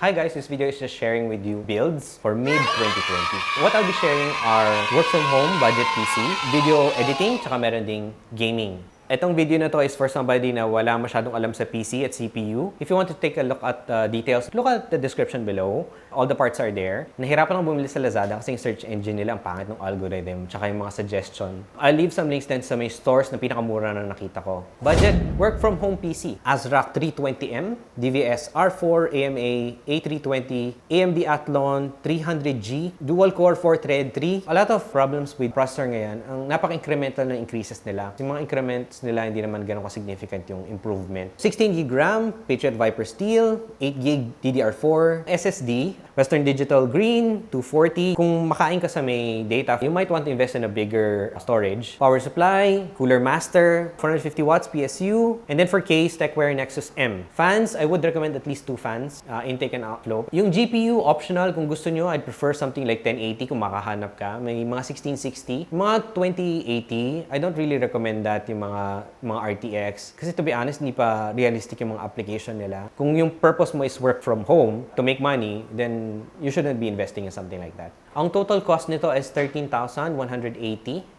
Hi guys, this video is just sharing with you builds for mid-2020. What I'll be sharing are work from home, budget PC, video editing, tsaka meron ding gaming. Itong video na to is for somebody na wala masyadong alam sa PC at CPU. If you want to take a look at details, look at the description below. All the parts are there. Nahirapan akong bumili sa Lazada kasi yung search engine nila ang pangit ng algorithm tsaka yung mga suggestion. I'll leave some links din sa may stores na pinakamura na nakita ko. Budget, work from home PC. ASRock 320M, DVS R4, AMA A320, AMD Athlon 300G, dual core 4-thread 3. A lot of problems with processor ngayon. Ang napaka-incremental na increases nila. Yung mga increments nila hindi naman ganun ka-significant yung improvement. 16GB RAM, Patriot Viper Steel, 8GB DDR4, SSD, Western Digital Green, 240. Kung makain ka sa may data, you might want to invest in a bigger storage. Power supply, Cooler Master, 450 watts PSU, and then for case, Tecware Nexus M. Fans, I would recommend at least 2 fans, intake and outflow. Yung GPU, optional kung gusto nyo. I'd prefer something like 1080 kung makahanap ka. May mga 1660. Mga 2080, I don't really recommend that yung mga RTX. Kasi to be honest, hindi pa realistic yung mga application nila. Kung yung purpose mo is work from home to make money, then you shouldn't be investing in something like that. Ang total cost nito is 13,180.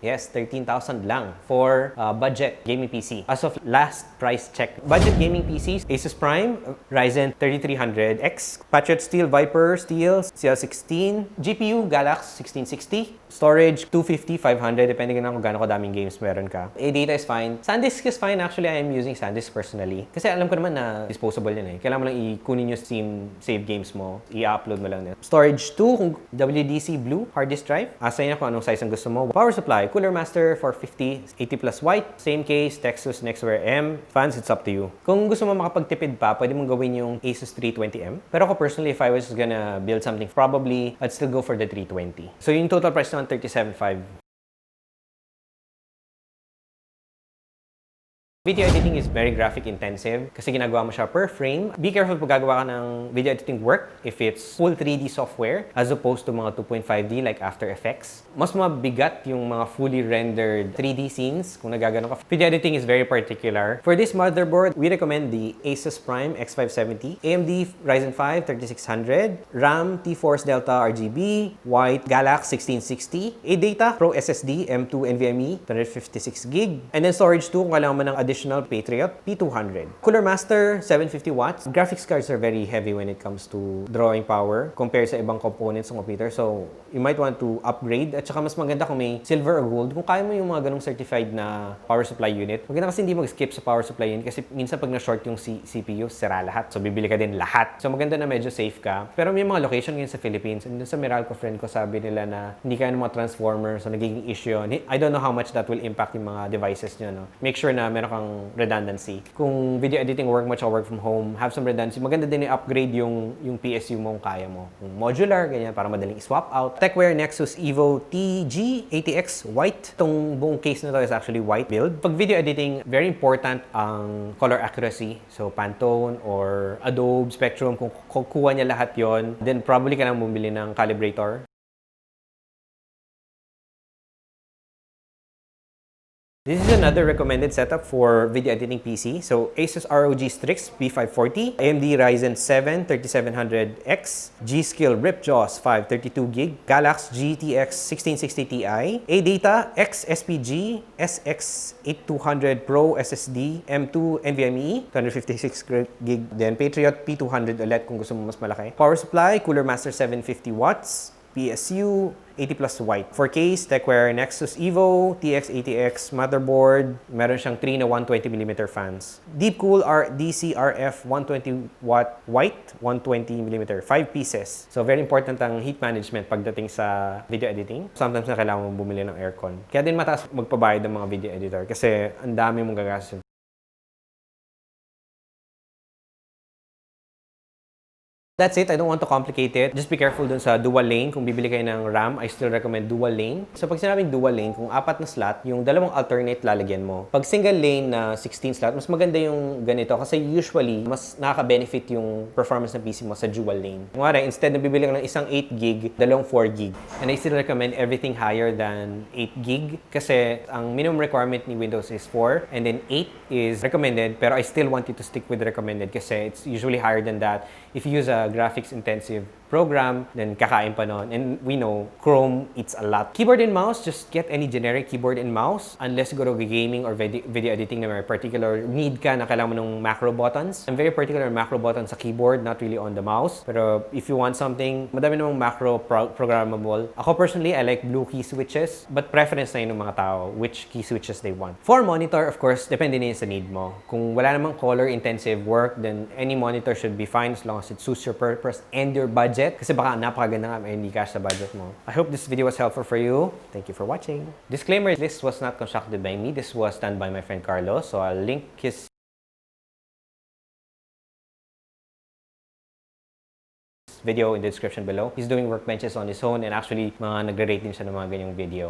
Yes, 13,000 lang for budget gaming PC. As of last price check. Budget gaming PCs, Asus Prime, Ryzen 3300X, Patriot Steel Viper Steel CL16, GPU Galax 1660, storage 250, 500, depending na kung gaano kadaming games meron ka. Data is fine. SanDisk is fine. Actually, I am using SanDisk personally. Kasi alam ko naman na disposable yun eh. Kailangan mo lang ikunin yung Steam save games mo. I-upload mo lang. Storage 2, kung WDC Blue hard disk drive. Asay na kung anong size ang gusto mo. Power supply, Cooler Master 450, 80 plus white. Same case, Nexus Nextware M. Fans, it's up to you. Kung gusto mo makapagtipid pa, pwede mong gawin yung Asus 320M. Pero ako personally, if I was gonna build something, probably, I'd still go for the 320. So yung total price naman, 37,500. Video editing is very graphic intensive kasi ginagawa mo siya per frame. Be careful pag gagawa ka ng video editing work if it's full 3D software as opposed to mga 2.5D like After Effects. Mas mabigat yung mga fully rendered 3D scenes kung nagagano ka. Video editing is very particular. For this motherboard, we recommend the Asus Prime X570, AMD Ryzen 5 3600, RAM T-Force Delta RGB, white Galax 1660, ADATA Pro SSD M2 NVMe 256GB, and then storage 2 kung kailangan mo ng additional Patriot P200. Cooler Master 750 watts. Graphics cards are very heavy when it comes to drawing power compared sa ibang components ng computer. So, you might want to upgrade. At saka mas maganda kung may silver or gold. Kung kaya mo yung mga ganong certified na power supply unit, maganda kasi hindi mag-skip sa power supply unit kasi minsan pag na-short yung CPU, sira lahat. So, bibili ka din lahat. So, maganda na medyo safe ka. Pero may mga location ngayon sa Philippines. And sa Meralco friend ko, sabi nila na hindi kaya ng mga transformers. So, nagiging issue yun. I don't know how much that will impact yung mga devices nyo. No? Make sure na meron kang redundancy. Kung video editing work mo at work from home, have some redundancy. Maganda din i-upgrade yung PSU mo kung kaya mo. Kung modular, ganyan, para madaling i-swap out. Tecware Nexus Evo TG 80X White. Itong buong case na to is actually white build. Pag video editing, very important ang color accuracy. So, Pantone or Adobe, Spectrum, kung kukuha niya lahat yon, then probably ka lang bumili ng calibrator. This is another recommended setup for video editing PC. So, Asus ROG STRIX B540, AMD Ryzen 7 3700X, G-Skill Ripjaws 532GB, Galax GTX 1660 Ti, ADATA X SPG SX8200 Pro SSD M2 NVMe 256GB, then Patriot P200 ulit kung gusto mo mas malaki. Power supply, Cooler Master 750 watts, PSU 80 plus white. For case, Tecware Nexus Evo, TX80X motherboard. Meron siyang 3 na 120mm fans. Deep Cool DC RF 120 watt white, 120mm, 5 pieces. So very important ang heat management pagdating sa video editing. Sometimes na kailangan mong bumili ng aircon. Kaya din mataas magpabayad ng mga video editor kasi ang dami mong gagastos. That's it. I don't want to complicate it. Just be careful dun sa dual lane. Kung bibili kayo ng RAM, I still recommend dual lane. So pag sinabing dual lane, kung 4 na slot, yung dalawang alternate lalagyan mo. Pag single lane na 16 slot, mas maganda yung ganito kasi usually, mas nakaka-benefit yung performance ng PC mo sa dual lane. Kunwari, instead na bibili ka ng isang 8GB, dalawang 4GB. And I still recommend everything higher than 8GB kasi ang minimum requirement ni Windows is 4 and then 8 is recommended pero I still want you to stick with the recommended kasi it's usually higher than that. If you use a graphics-intensive program, then kakain pa nun. And we know, Chrome eats a lot. Keyboard and mouse, just get any generic keyboard and mouse. Unless siguro gaming or video editing na may particular need ka na kailangan mo ng macro buttons. I'm very particular on macro buttons sa keyboard, not really on the mouse. Pero if you want something, madami namang macro programmable. Ako personally, I like blue key switches. But preference na yun ng mga tao, which key switches they want. For monitor, of course, depende na yun sa need mo. Kung wala namang color-intensive work, then any monitor should be fine as long as it suits your purpose and your budget. Kasi baka napakaganda nga, may hindi cash sa budget mo. I hope this video was helpful for you. Thank you for watching. Disclaimer, this was not constructed by me. This was done by my friend Carlos. So I'll link his video in the description below. He's doing workbenches on his own and actually mga nagre-rate din siya ng mga ganyang video.